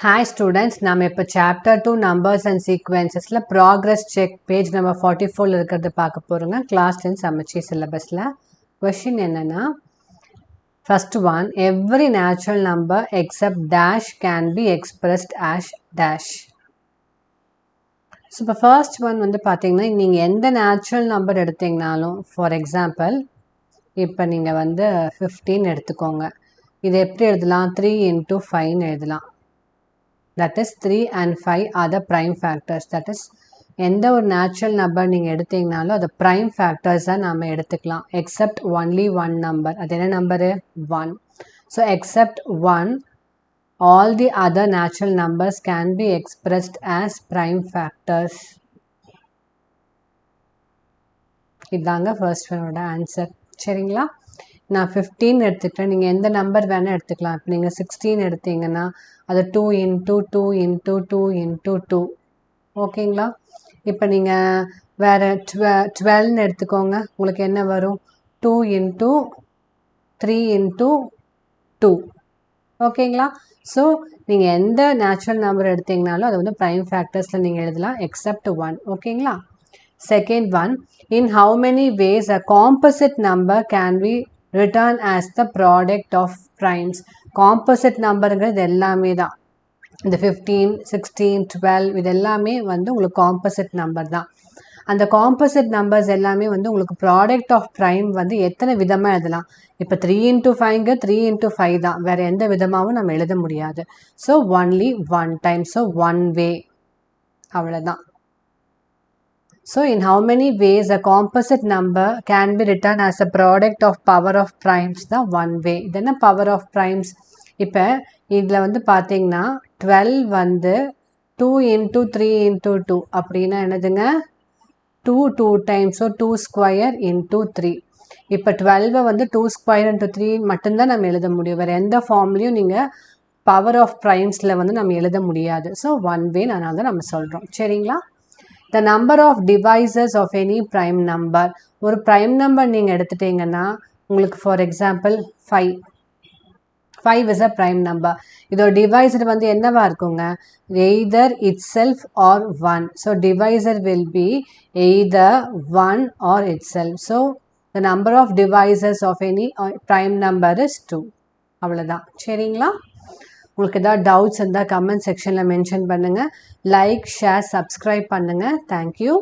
Hi students, நாம இப்ப chapter 2 numbers and sequencesல progress check page number 44ல இருக்கிறது பார்க்க போறோங்க. class 10 சமச்சீர் syllabusல question என்னன்னா first one, every natural number except dash can be expressed as dash. So இப்ப first one வந்து பாத்தீங்கன்னா நீங்க எந்த natural number எடுத்தீங்கனாலும் for example இப்ப நீங்க வந்து 15 எடுத்துக்கோங்க. இது எப்படி எழுதலாம்? 3 into 5 எழுதலாம். That is 3 and 5 are the prime factors. That is எந்த ஒரு natural number நீங்க எடுத்தீங்கனாலும் அது prime factors நாம எடுத்துக்கலாம் except only one number. அது என்ன number? 1. So except 1, all the other natural numbers can be expressed as prime factors. இதாங்க first one ஓட answer. சரிங்களா? நான் 15 எடுத்துக்கிட்டேன். நீங்கள் எந்த நம்பர் வேணால் எடுத்துக்கலாம். இப்போ நீங்கள் 16 எடுத்தீங்கன்னா அது 2 into 2 into 2 into 2. ஓகேங்களா? இப்போ நீங்கள் வேறு 12 எடுத்துக்கோங்க. உங்களுக்கு என்ன வரும்? 2 into 3 into 2. ஓகேங்களா? ஸோ நீங்கள் எந்த நேச்சுரல் நம்பர் எடுத்தீங்கனாலும் அது வந்து ப்ரைம் ஃபேக்டர்ஸில் நீங்கள் எழுதலாம் எக்ஸப்ட் 1. ஓகேங்களா? Second one, in how many ways a composite number can be written as the product of primes? Composite numberங்கிறது எல்லாமே தான். இந்த 15, 16, 12 இது எல்லாமே வந்து உங்களுக்கு composite number தான். அந்த composite numbers எல்லாமே வந்து உங்களுக்கு product of prime வந்து எத்தனை விதமாக எழுதலாம்? இப்போ 3 into 5 3 into 5 தான். வேறு எந்த விதமாகவும் நம்ம எழுத முடியாது. So only one time. So one way. அவ்வளோதான். So in how many ways a composite number can be written as a product of power of primes? The one way. Then a power of primes. இப்போ இதில் வந்து பார்த்தீங்கன்னா 12 வந்து 2 into 3 into 2 அப்படின்னா என்னதுங்க? 2 times. So 2 square into 3. இப்போ 12 வந்து 2 square into 3 மட்டும்தான் நம்ம எழுத முடியும். வேறு எந்த ஃபார்ம்லையும் நீங்கள் பவர் ஆஃப் ப்ரைம்ஸில் வந்து நம்ம எழுத முடியாது. ஸோ ஒன் வே அதனால தான் நம்ம சொல்கிறோம். சரிங்களா? The number of divisors of any prime number. ஒரு prime number நீங்கள் எடுத்துட்டீங்கன்னா உங்களுக்கு for example 5. 5 is a prime number. இதோட divisor வந்து என்னவா இருக்குங்க? Either itself or 1. So divisor will be either 1 or itself. So the number of divisors of any prime number is 2. அவ்வளோதான். சரிங்களா? உங்களுக்கு ஏதாவது டவுட்ஸ் இருந்தால் கமெண்ட் செக்ஷனில் மென்ஷன் பண்ணுங்கள். லைக், ஷேர், சப்ஸ்கிரைப் பண்ணுங்கள். தேங்க்யூ.